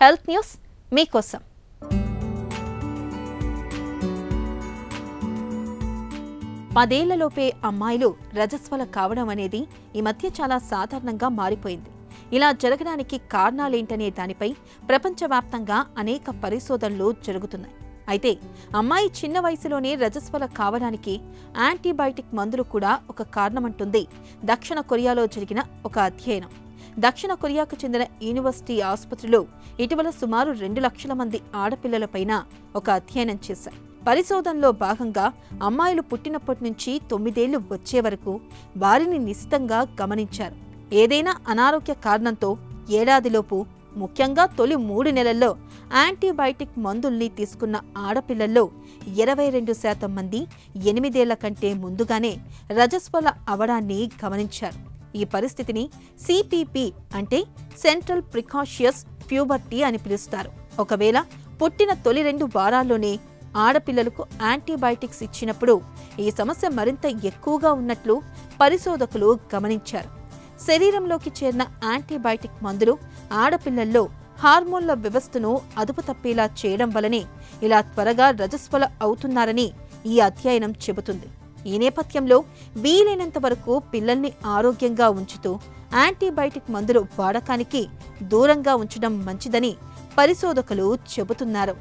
Health news మీకోసం. పదేళ్లలోపే అమ్మాయిలు రజస్వల కావడం అనేది ఈ మధ్య చాలా సాధారణంగా మారిపోయింది. ఇలా జరగడానికి కారణాలేంటనే దానిపై ప్రపంచవ్యాప్తంగా అనేక పరిశోధనలు జరుగుతున్నాయి. అయితే అమ్మాయి చిన్న వయసులోనే రజస్వల కావడానికి యాంటీబయాటిక్ మందులు కూడా ఒక కారణమంటుంది దక్షిణ కొరియాలో జరిగిన ఒక అధ్యయనం. దక్షిణ కొరియాకు చెందిన యూనివర్సిటీ ఆసుపత్రిలో ఇటీవల సుమారు 2 లక్షల మంది ఆడపిల్లలపైన ఒక అధ్యయనం చేశారు. పరిశోధనలో భాగంగా అమ్మాయిలు పుట్టినప్పటి నుంచి 9 ఏళ్లు వచ్చే వరకు వారిని నిశితంగా గమనించారు. ఏదైనా అనారోగ్య కారణంతో ఏడాదిలోపు, ముఖ్యంగా తొలి 3 నెలల్లో యాంటీబయాటిక్ మందుల్ని తీసుకున్న ఆడపిల్లల్లో 22% మంది 8 ఏళ్ల కంటే ముందుగానే రజస్వల అవడాన్ని గమనించారు. ఈ పరిస్థితిని CPP అంటే సెంట్రల్ ప్రికాషియస్ ప్యూబర్టీ అని పిలుస్తారు. ఒకవేళ పుట్టిన తొలి 2 వారాల్లోనే ఆడపిల్లలకు యాంటీబయాటిక్స్ ఇచ్చినప్పుడు ఈ సమస్య మరింత ఎక్కువగా ఉన్నట్లు పరిశోధకులు గమనించారు. శరీరంలోకి చేరిన యాంటీబయాటిక్ మందులు ఆడపిల్లల్లో హార్మోన్ల వ్యవస్థను అదుపు తప్పేలా చేయడం వల్లనే ఇలా త్వరగా రజస్వల అవుతున్నారని ఈ అధ్యయనం చెబుతుంది. ఈ నేపథ్యంలో వీలైనంత వరకు పిల్లల్ని ఆరోగ్యంగా ఉంచుతూ యాంటీబయాటిక్ మందులు వాడకానికి దూరంగా ఉంచడం మంచిదని పరిశోధకులు చెబుతున్నారు.